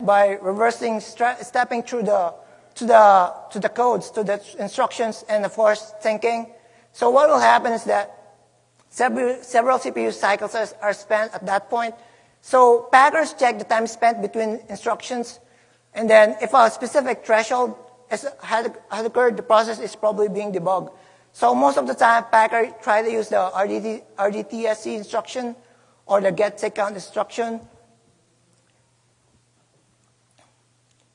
by reversing, stepping through to the codes, to the instructions, and of course thinking. So what will happen is that several CPU cycles are spent at that point. So packers check the time spent between instructions, and then if a specific threshold had occurred, the process is probably being debugged. So most of the time, packers try to use the RDTSC instruction or the get tick count instruction.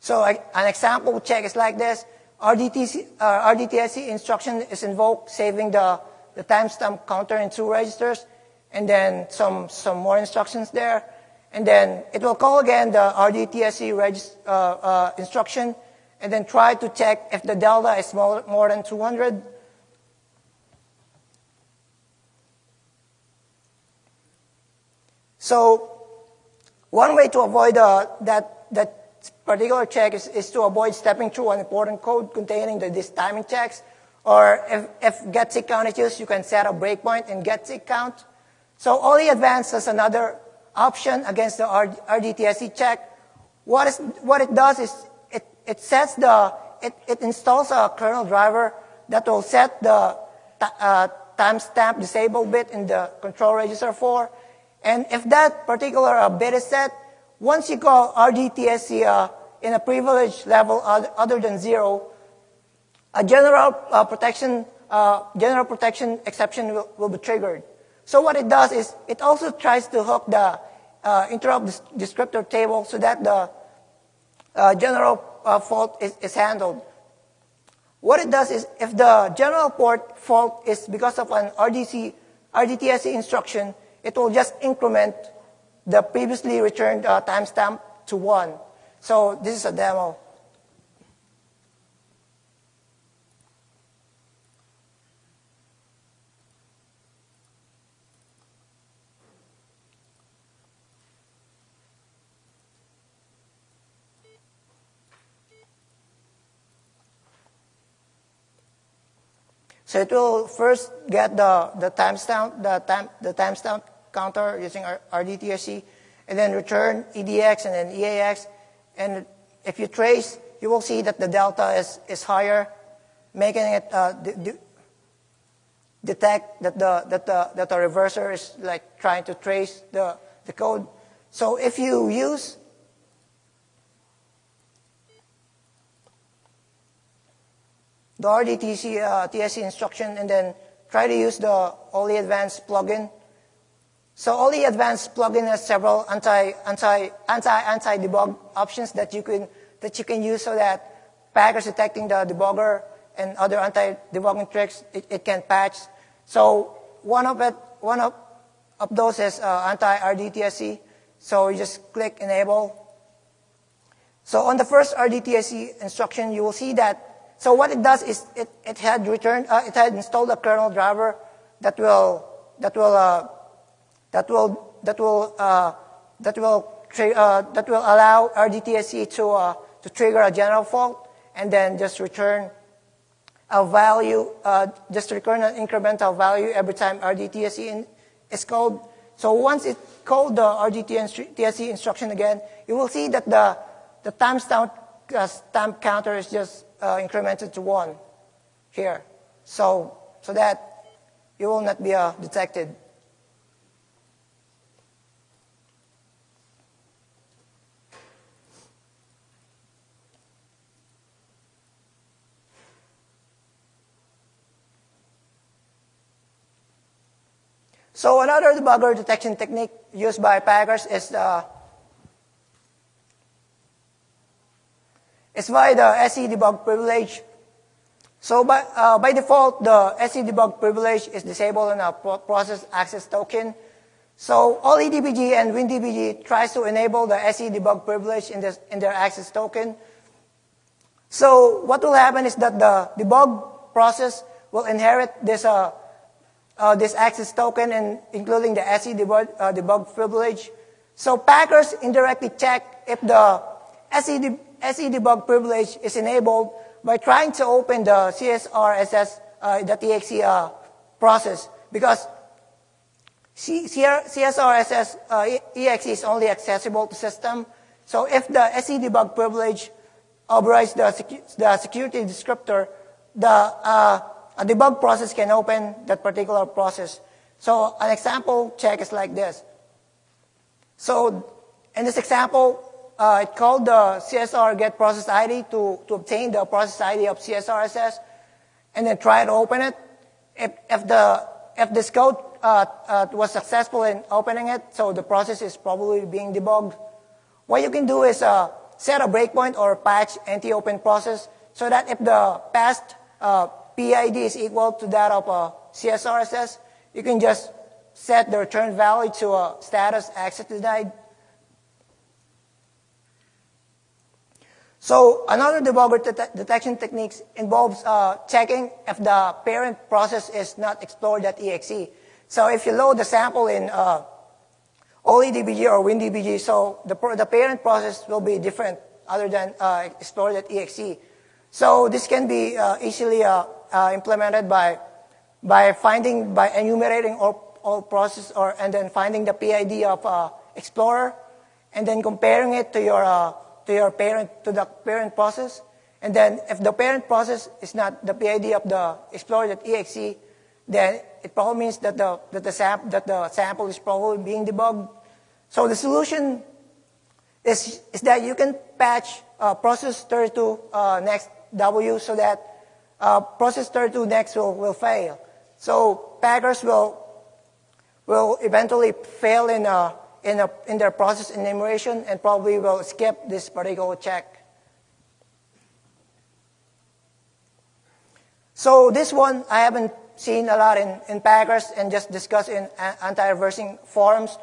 So an example check is like this. RDTSC instruction is invoked, saving the timestamp counter in 2 registers, and then some more instructions there. And then it will call again the RDTSC instruction, and then try to check if the delta is more than 200. So one way to avoid that particular check is to avoid stepping through an important code containing these timing checks. Or if get tick count is used, you can set a breakpoint in get tick count. So OLE Advanced has another option against the RDTSC check. What it does is it installs a kernel driver that will set the timestamp disable bit in the control register 4. And if that particular bit is set, once you call RDTSC in a privilege level other than 0, a general protection exception will be triggered. So what it does is it also tries to hook the interrupt descriptor table so that the general fault is handled. What it does is if the general port fault is because of an RDTSC instruction, it will just increment the previously returned timestamp to 1. So this is a demo. So it will first get the timestamp counter using RDTSC, and then return EDX and then EAX. And if you trace, you will see that the delta is higher, making it detect that the reverser is like trying to trace the code. So if you use the RDTSC instruction and then try to use the OLE Advanced plugin. So OLE Advanced plugin has several anti-debug options that you can use so that packers detecting the debugger and other anti-debugging tricks it can patch. So one of those is anti-RDTSC. So you just click enable. So on the first RDTSC instruction, you will see that. So what it does is it had installed a kernel driver that will allow RDTSC to trigger a general fault and then just return a value, just return an incremental value every time RDTSC is called. So once it called the RDTSC instruction again, you will see that the timestamp counter is just incremented to 1 here, so that it will not be detected. So another debugger detection technique used by packers is via the SE debug privilege. So by default, the SE debug privilege is disabled in a process access token. So OLEDBG and WinDBG tries to enable the SE debug privilege in their access token. So what will happen is that the debug process will inherit this access token, and including the SE debug privilege. So packers indirectly check if the SE debug privilege is enabled by trying to open the CSRSS.exe process, because CSRSS.exe is only accessible to system. So if the SE-debug privilege overrides the security descriptor, a debug process can open that particular process. So an example check is like this. So in this example, it called the CSR get process ID to obtain the process ID of CSRSS, and then try to open it. If this code was successful in opening it, so the process is probably being debugged. What you can do is set a breakpoint or patch anti-open process so that if the past PID is equal to that of CSRSS, you can just set the return value to a status access denied. So another debugger detection techniques involves checking if the parent process is not explorer.exe. So if you load the sample in OLEDBG or WinDBG, so the parent process will be different other than explorer.exe. So this can be easily implemented by enumerating all processes and then finding the PID of Explorer, and then comparing it to the parent process. And then if the parent process is not the PID of the Explorer.exe, then it probably means that the sample is probably being debugged. So the solution is that you can patch process 32 next W so that process 32 next will fail. So packers will eventually fail in their process enumeration and probably will skip this particular check. So this one I haven't seen a lot in packers and just discussed in anti-reversing forums.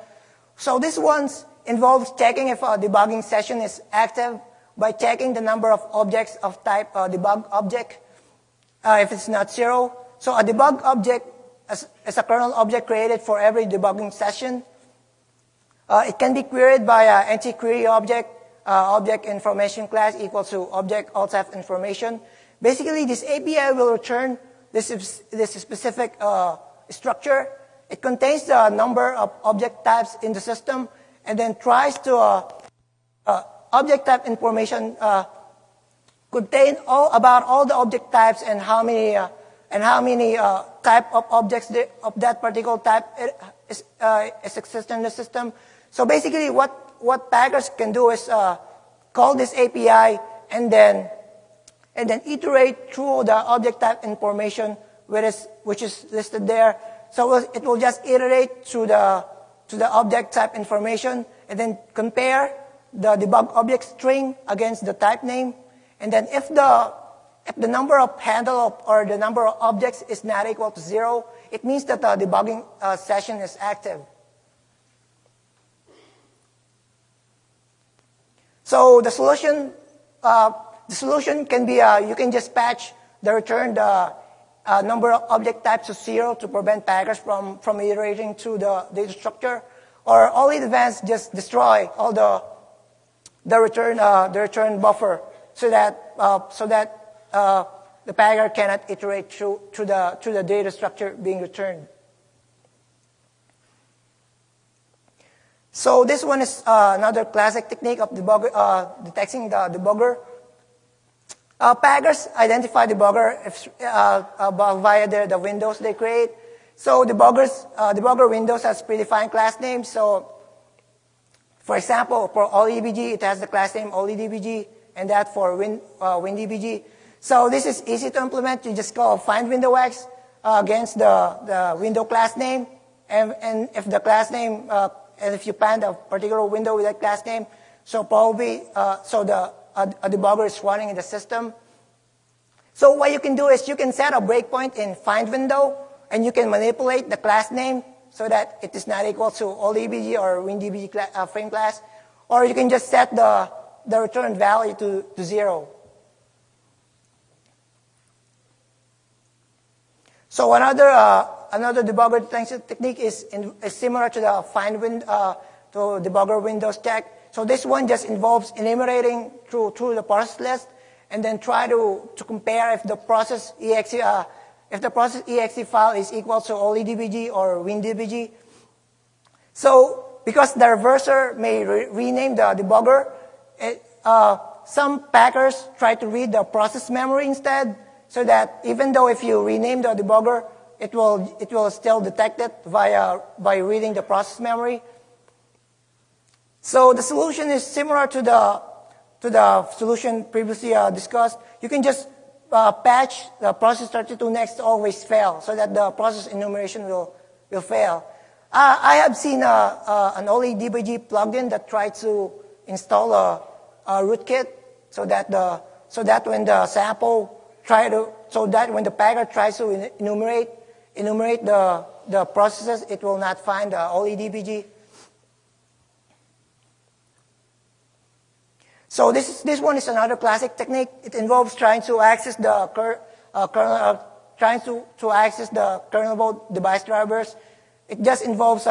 So this one involves checking if a debugging session is active by checking the number of objects of type debug object if it's not 0. So a debug object is a kernel object created for every debugging session. It can be queried by an anti-query object, object information class equals to object alt-f information. Basically, this API will return this specific structure. It contains the number of object types in the system, and then tries to object type information contain about all the object types and how many type of objects of that particular type is existent in the system. So basically, what packers can do is call this API and then iterate through the object type information which is listed there. So it will just iterate through the object type information and then compare the debug object string against the type name. And then if the number of handle or the number of objects is not equal to 0, it means that the debugging session is active. So the solution can be you can just patch the returned number of object types to 0 to prevent packers from iterating through the data structure, or all in advance just destroy all the return buffer so that the packer cannot iterate through the data structure being returned. So this one is another classic technique of detecting the debugger. Packers identify debugger via the windows they create. So debugger windows has predefined class names. So, for example, for OLEDBG, it has the class name OLEDBG, and that for WinDBG. So this is easy to implement. You just call find window X against the window class name, and if the class name and if you find a particular window with that class name, so probably a debugger is running in the system. So what you can do is you can set a breakpoint in find window, and you can manipulate the class name so that it is not equal to OLEDBG or WinDBG frame class, or you can just set the return value to 0. So another debugger detection technique is similar to the to debugger windows check. So this one just involves enumerating through the process list, and then try to compare if the process exe file is equal to OLEDBG or WinDBG. So because the reverser may rename the debugger, some packers try to read the process memory instead, so that even though if you rename the debugger, it will still detect it by reading the process memory. So the solution is similar to the solution previously discussed. You can just patch the process 32 next to always fail, so that the process enumeration will fail. I have seen an OLEDBG plugin that tried to install a rootkit, so that when the packer tries to enumerate the processes, it will not find the OLEDBG. So this one is another classic technique. It involves trying to access the kernel device drivers. It just involves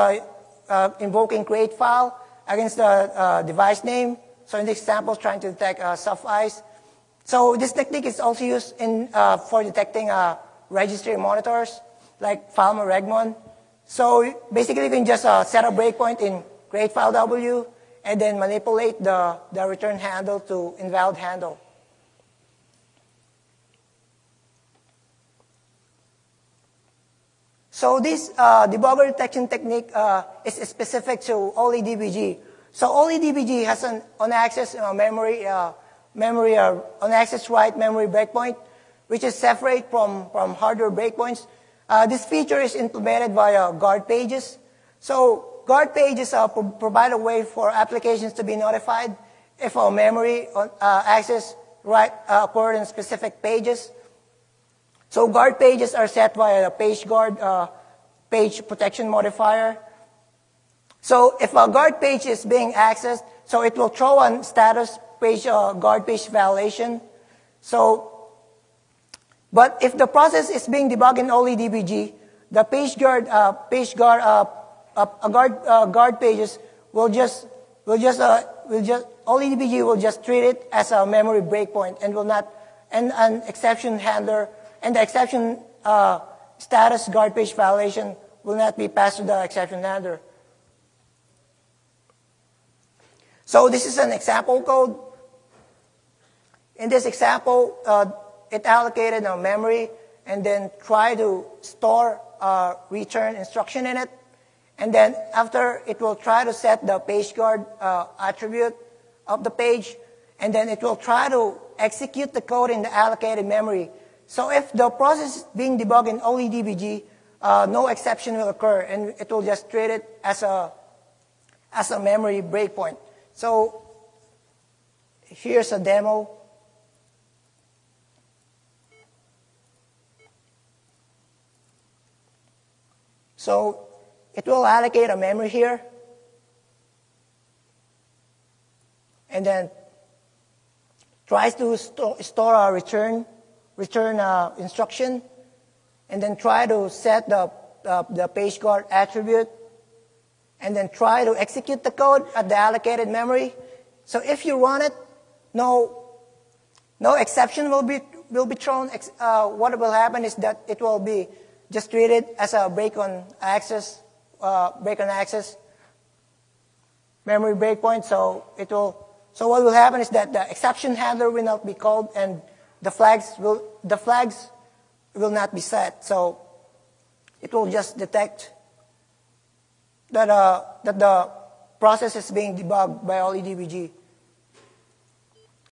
invoking create file against the device name. So in this example, trying to detect soft ice. So this technique is also used for detecting registry monitors, like Falmer Regmon. So basically, you can just set a breakpoint in create file W, and then manipulate the return handle to invalid handle. So this debugger detection technique is specific to OLEDBG. So OLEDBG has an on-access memory on-access write memory breakpoint, which is separate from hardware breakpoints. This feature is implemented via guard pages. So guard pages provide a way for applications to be notified if a memory access occurred in specific pages. So guard pages are set via the page guard page protection modifier. So if a guard page is being accessed, so it will throw a status page guard page violation. So, but if the process is being debugged in OLEDBG, the guard pages OLEDBG will just treat it as a memory breakpoint and will not, and an exception handler, and the exception status guard page violation will not be passed to the exception handler. So this is an example code. In this example, it allocated a memory and then tried to store a return instruction in it. And then after, it will try to set the page guard attribute of the page, and then it will try to execute the code in the allocated memory. So if the process is being debugged in OLEDBG, no exception will occur, and it will just treat it as a memory breakpoint. So here's a demo. So it will allocate a memory here, and then tries to store a return instruction, and then try to set the page guard attribute, and then try to execute the code at the allocated memory. So if you run it, no exception will be thrown. What will happen is that it will be just treated as a break on access memory breakpoint. So what will happen is that the exception handler will not be called, and the flags will not be set. So it will just detect that the process is being debugged by OLEDBG.